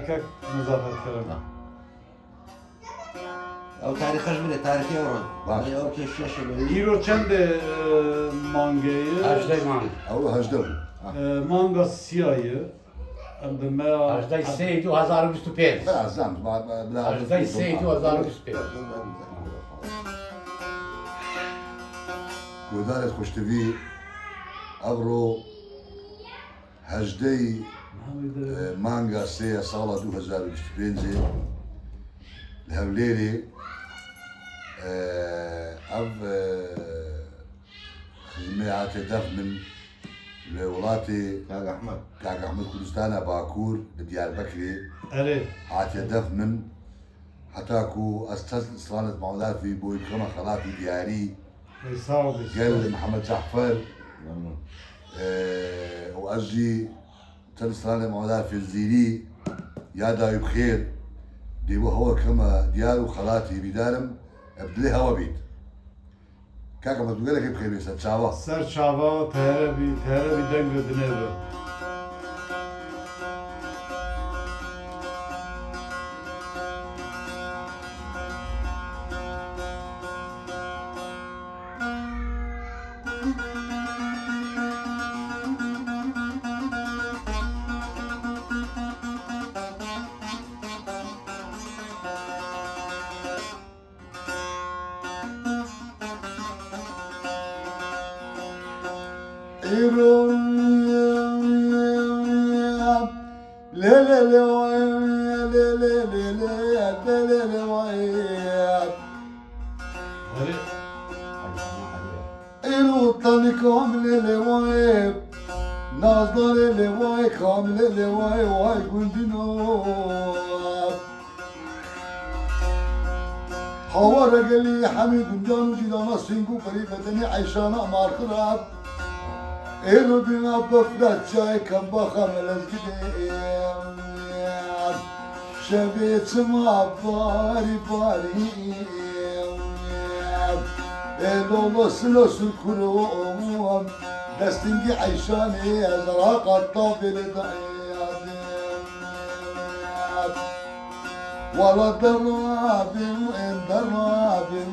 erkek muzaffer kırma. او تاریخش بره تاریخی اوران باشه او که شش بری İro çende mangayı, Ajdai man. او هجده manga siyahı, hem de mea... Ajdai 2025. بلا زعما بلا Ajdai 2025. گودارت خوشتوی ابرو هجده مانگا سه سالا 2025 الهوليري أب خدمة عتدف من لولاتي کاغ احمد كاك أحمد كردستان باكور بديار بكري Evet. عتدف من حتاكو أستاذ صلانة معودات في بوي كما خلاتي دياري Sağ ol. قال محمد جعفر ممنون وأجي تل صلانة معودات في الزيري يا دايب خير ديبو هو كما ديارو خلاتي بدارم ابدلي هوا بيت كاكا ما تقول لك بخير بيسا تشاوا Ser çava, tere bir denge dinero. Hadi. إلو طني كامل لواي ناظر لواي كامل لواي واي قندينو حوار قلي حمي قندان جدانا سينكو قريبتني عيشانا مار خراب إلو بنا بفرات شاي كم بخم لزقدين شبيت ما باري باري لولو سلوسو كروم دستنجي عيشاني ازراق الطابل ضياد ولا درابين درابين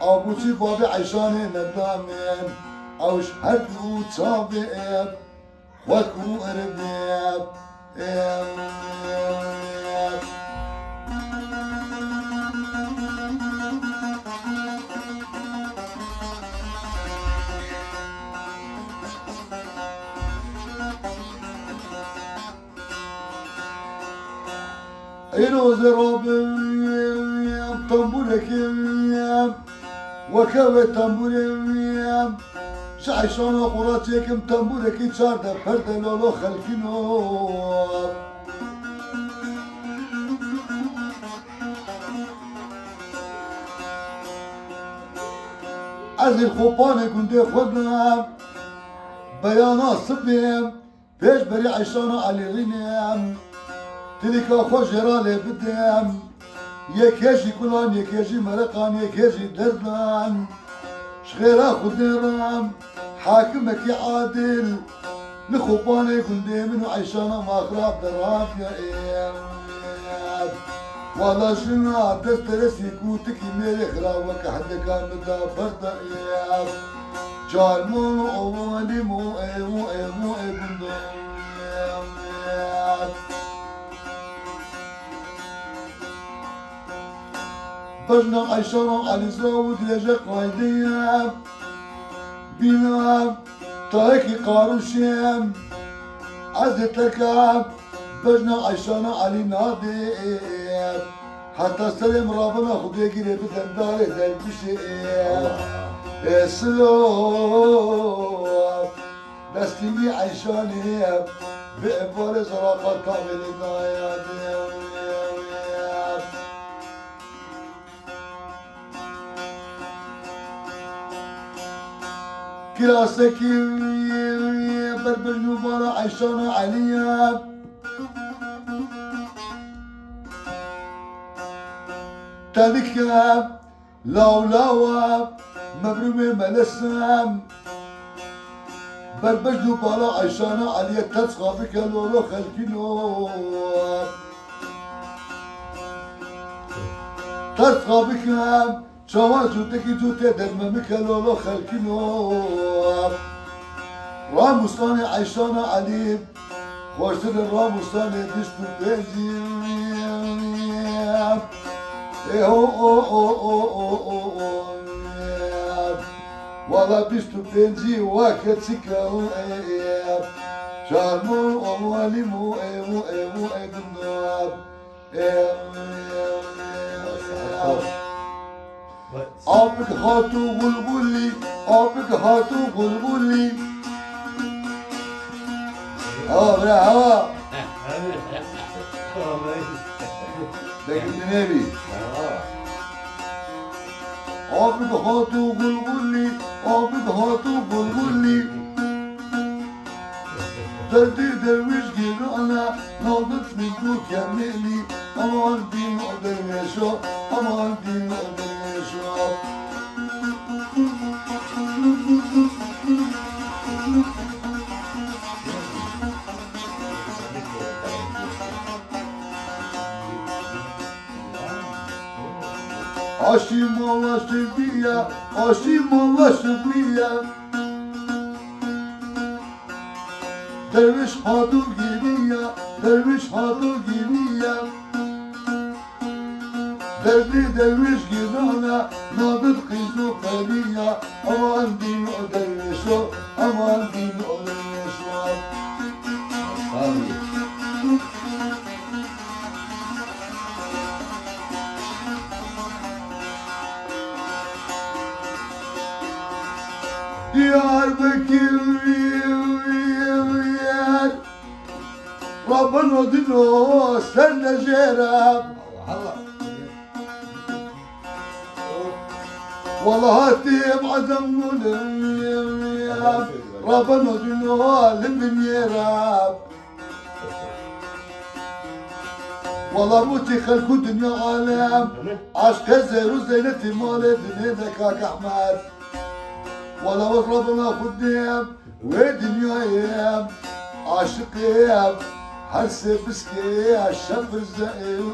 ابو بابي عيشاني ندامين او شهد وصابين وكو اربيب إلو زرابين طنبولك وكوي طنبولين شعشان قراتيكم طنبولك شارده فرد لولو خلفينو از الخوبان كنت خدنا بيانا صبيم بيش بري عيشانا علي غينيم تلك خجرالي بدم يكيجي كلان يكيجي مرقان يكيجي دردان شغيرا خديران حاكمك يا عادل لخوباني كندي منو عيشانا ما خراب دراب يا ايام والله شنا دسترسي كوتك ميري خراوك حد كان مدافرت ايام جال مو اولي مو اي مو اي مو اي بندو بجنا عيشانا على زاود لجا قايدية بنا تايكي قاروشيم عزت لك بجنا عيشانا علي نادي حتى سلم رابنا خدي قريب دنداري دلبشي سلو دستيني عيشاني بإفوال زراقة كامل نايادي كلاسكي بربر نوبارا عيشانا عليا تذكر لو مبرومي ملسم بربجد بالا عيشانا عليا تسقى بك لولو خلقينو تسقى بك شوا جوتك جوتي درممك لولو خلقينو راموستاني عيشانا عليم خوشتر راموستاني بشتو بيجي والله بشتو بنجي وكتسكا شارمو ومواليمو ايدنواب ابك هاتو بلبلي ابك هاتو بلبلي برا هوا لكن نبي ابك هاتو بلبلي ابك هاتو بلبلي دردي درويش جيرانا ناضت منكو كملي امان دين درويشو امان دين درويشو Aşim Allah şefiye, aşim Allah şefiye. Derviş hatun gibi ya, derviş hatun gibi ya. Derdi derviş gibi ana, nadır kızı kariya. Aman din o derviş o, aman din o derviş o. Diyarbakır yer Rabbin odino sen de cerab هلا والله هاتيب عدم نولم Rabbin odino limin yerab والله موتي خلقو دنيا عالم عشق زيرو زينتي مالي دنيتك احمد ولا ربنا خدام ودنيا ايام عاشق ايام حرسي بسكي عالشف الزقيم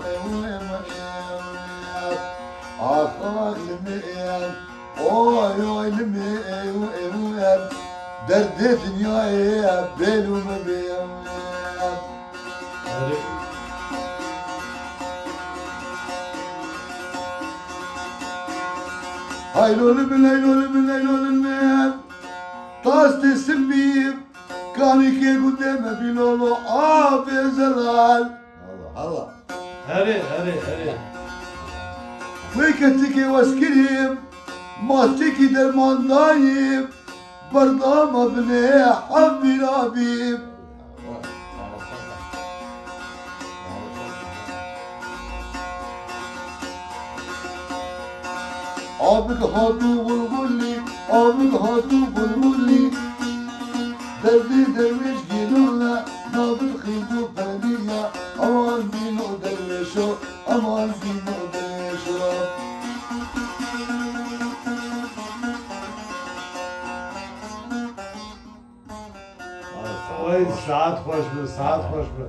عفاق لميام اوي اوي لميام درد دنيا ايام بينو مبيام هايلول من هايلول من هايلول من طاس تسمير كاني كي قدام بلولو عافي زلال هلا Hadi. ويكتكي واسكريم ما تكي درمان دايم بردام ابني حبي لابيب ابك هاتو بلبلي ابك هاتو بلبلي دردي درويش جيلونا نابل خيدو بلدية امان دينو درويشو امان دينو درويشو Oy saat hoş mu?